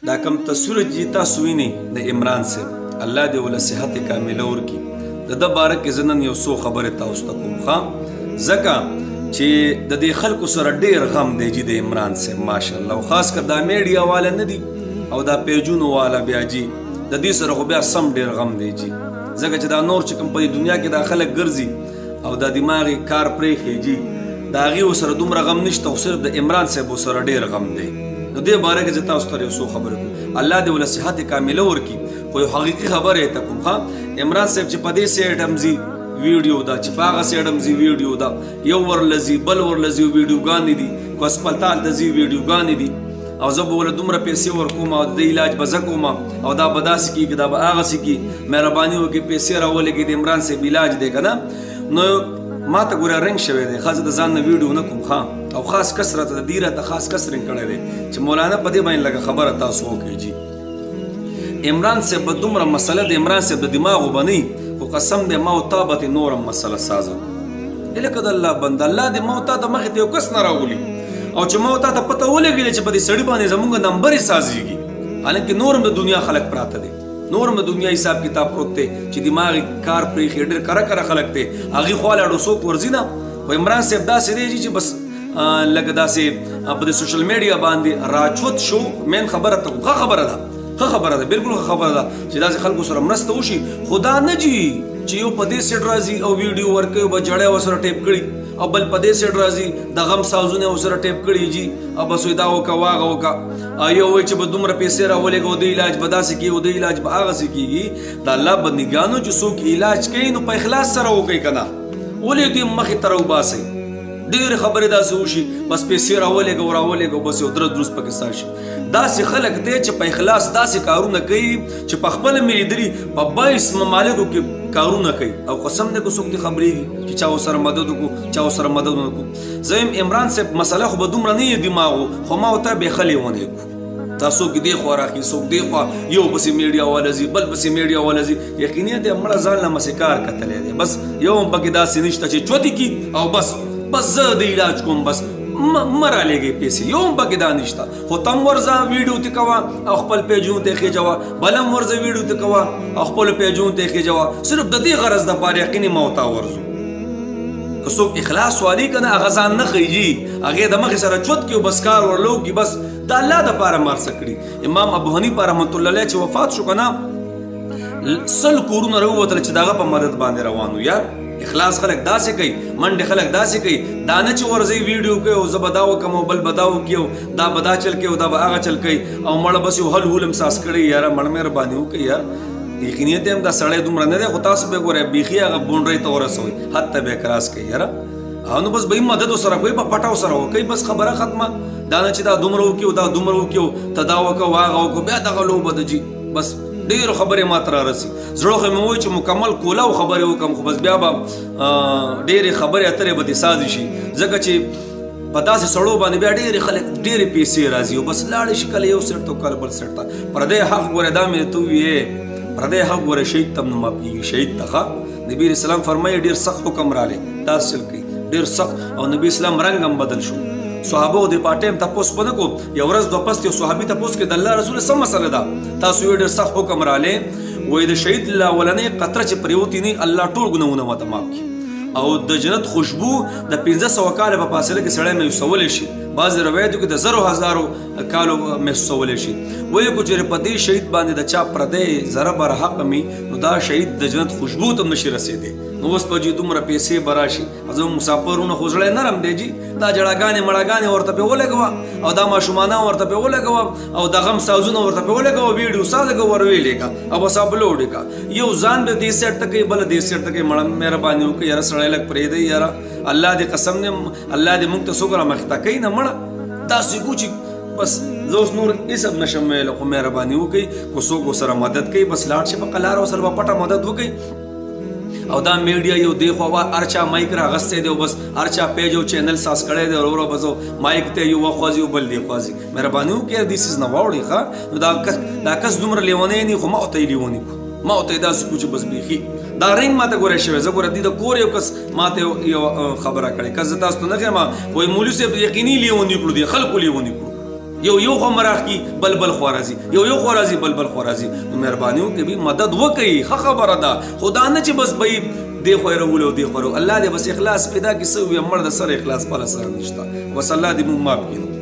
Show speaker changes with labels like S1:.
S1: دا کم تصویر چې تاسو وینئ د عمران صاحب الله دې ول صحت کامله ورکړي د ده باره کې زه نن یو څو خبرې تاسو ته کوم ښه ځکه چې د دې خلکو سره ډېر غم دی جي د عمران صاحب ماشاءالله او خاص کر دا میډیا والا نه دي او دا پیجونو والا بیا جي د دې سره خو بیا سم ډېر غم دی جي ځکه چې دا نور چې کوم په دنیا کې دا خلک ګرځي او دا دماغي کار پرېښي جي د هغې ورسره دومره غم نشته او صرف د عمران صاحب ورسره ډېر غم دی نو دې باره کې زه تاسو ته یو څو خبرې کوم الله دې ول صحت کامله ورکړي خو یو حقیقي خبره یې ته کوم ښه عمران صاحب چې په دې سیډ هم ځي ویډیو دا چې په هغه سیډ هم ځي ویډیو دا یو ورله ځي بل ورله ځي ویډیوګانې دي کو هسپتال ته ځي ویډیوګانې دي او زه به ورله دومره پیسې ورکوم او د علاج به زه کوم او دا به داسې کېږي دا به هغسې کېږي مهرباني وکړي پیسې راولېږي د عمران صاحب علاج دی که نه نو ما ته ګوره رنګ شوی دی ښه زه د ځان نه ویډیو نه کوم ښه او خاص کس راته د دې راته خاص کس رنګ کړی دی چې مولانا په دې باندې لږه خبره تاسو وکړئ جي عمران صاحب به دومره مسله د عمران صاحب د دماغو به نه خو قسم دی ما او تا به ترې نورم مسله سازه لکه د الله بنده الله دې ما او تا ته مخې ته یو کس نه راولي او چې ما او تا ته پته ولګېږي چې په دې سړي باندې زمونږ نمبر یې سازېږي حالانکې نورم د دنیا خلک پراته دی نورم د دنیا حساب کتاب پروت دی چې دماغي کار پرېښي ډېر کره کره خلک دی هغې خوا لاړو څوک ورځي نه خو عمران صاحب داسې دی چې بس لکه داسې په دې سوشل میډیا باندې راچوت شو مین خبره ته ښه خبره ده ښه خبره ده بالکل ښه خبره ده چې داسې خلکو سره مرسته وشي خو دا نه جي چې یو په دې سیډ راځي او ویډیو ورکوي به جړی ورسره ټیپ کړي او بل په دې سیډ راځي د غم سازونه ورسره ټیپ کړي جي او بس وایي دا وکړه واغه وکړه یو وایي چې به دومره پیسې راولېږه او د علاج به داسې کېږي او د علاج به هغسې کېږي د الله بندګانو چې څوک علاج کوي نو په اخلاص سره وکړي که نه ولې دوی مخې ته راوباسئ ډېرې خبرې داسې وشي بس پیسې راولېږه او راولېږه او بس یو درست پکې ستا شي داسې خلک دی چې په اخلاص داسې کارونه کوي چې په خپله مې لیدلي په 22 ممالکو کې کارونه کوي او قسم دی که څوک دې خبرېږي چې چا ورسره مدد وکړو چا ورسره مدد ونه کړو زه یم عمران صاحب مسله خو به دومره نه یې دماغو خو ما ورته بېخلې ونې کړو دا څوک دې خوا راخي څوک دې خوا یو پسې میډیا والا ځي بل پسې میډیا والا ځي یقیني دی مړه ځان له مسې کار کتلی دی بس یو هم پکې داسې نشته چې چوتې کي او بس زه د علاج کوم بس مه رالیږئ پیسې یو هم پکې دا نشته خو ته هم ورځه ویډیو ته کوه او خپل پیجونو ته یې خېجوه بل هم ورځه ویډیو ته کوه او خپلو پیجونو ته یې خېجوه صرف د دې غرض دپاره یقیني ما ورته ورځو که څوک اخلاص والي که نه هغه ځان نه ښیي هغې د مخې سره چوت کړي او بس کار ورله وکړي بس د الله دپاره مارڅه کړي امام ابو حنیفه رحمت الله علیه چې وفات شو که نه 100 کورونه راووتل چې د هغه په مدد باندې روان و یار اخلاص خلک داسې کوي منډې خلک داسې کوي دا نه چې ورځئ ویډیو کوي او زه به دا وکړم او بل به دا وکړي او دا به دا چل کوي او دا به هغه چل کوي او مړه بس یو هل هول هم ساس کړی یاره مړه مهرباني وکړئ یار یقینیت هم دا سړی دومره نه دی خو تاسو به ګورئ بیخي هغه بونډرۍ ته ورسوئ حد ته به یې کراس کوي یاره نو بس به یې مدد ورسره کوي په پټه ورسره وکوئ بس خبره ختمه دا نه چې دا دومره وکړي او دا دومره وکړي او ته دا وکړه او هغه وکړو بیا دغه لوبه ده جي بس ډېرو خبرې ما ته رارسي زړه خو مې وایي چې مکمل کولاو خبرې وکړم خو بس بیا به ډېرې خبرې اترې به دې سازې شي ځکه چې په داسې سړو باندې بیا ډېرې خلک ډېرې پیسې راځي او بس لاړې شي کله یو سیټ ته کله بل سیټ ته پردی حق ګوره دا مې ته وویې پردی حق ګوره شهید ته هم نه ماپېږي شهید ته ښه نبي اسلام فرمایي ډېر سخت حکم رالی داسې چل کوي ډېر سخت او نبي اسلام رنګ هم بدل شو صحابو د په ټایم تپوس به نه کو یو ورځ دوه پس یو صحابي تپوس کې د الله رسول څه مسله ده تاسو یې ډېر سخت حکم رالی وایي د شهید له اولنۍ قطره چې پرېوتې نه الله ټول ګناهونه ورته معاف کړي او د جنت خوشبو د 1500 کاله په فاصله کې سړی محسوسولی شي بعضې روایتو کې د 10,000 کالو محسوسولی شي وایي کو چېرې په دې شهید باندې د چا پردی ذره برحقه مي نو دا شهید د جنت خوشبو ته هم نشي رسېدی نو اوس به جي دومره پیسې به راشي زموږ مسافرونه خو زړی نرم دی جي دا جړاګانې مړاګانې ورته پرې ولګوه او دا ماشومانان ورته پرې ولګوه او د غم سازونه ورته پرې ولګوه ویډیو سازه ور ویلېږه او بس اپلوډ یې کړه یو ځان به دې سیټ ته کوي بله دې سیټ ته کوي مهرباني وکړئ یاره سړی لږ پرېږدئ یاره الله دې قسم دې الله دې موږ ته څوک رامخته کوي نه مړه داسې کو چې بس زه اوس نور هېڅ هم نشم ویلی خو مهرباني وکړئ که څوک ورسره مدد کوي بس لاړ شي په قلاره ورسره به پټه مدد وکړئ او دا میډیا یو دی خوا هر چا مایک راغستی دی او بس هر چا پیج او چینل ساس کړی دی ورو بس مایک ته یو وخوځي او بل دی خوځي مهرباني وکړئ دې څیز نه واوړئ ښه نو دا کس دومره لیونی نه خو ما ورته یې لیوني کړو ما ورته یې داسې کړو چې بس بیخي دا رنګ ما ته ګوره شوی زه ګوره دې د کور یو کس ما ته یو خبره کړې که زه تاسو ته نه ښیم وایي مولوي صاحب یقیني لیوني کړو دې خلکو لیوني کړو یو خوا مراخ کی بل خوا راځي یو خوا راځي بل خوا راځي نو مهرباني وکړئ بی مدد وکړئ ښه خبره ده خدا نه چې بس بی دی خوا یې راولو دی خوا الله دې بس اخلاص پیدا کړي څه وي مړ د سره اخلاص بله سره نشته بس الله دې موږ معاف کړي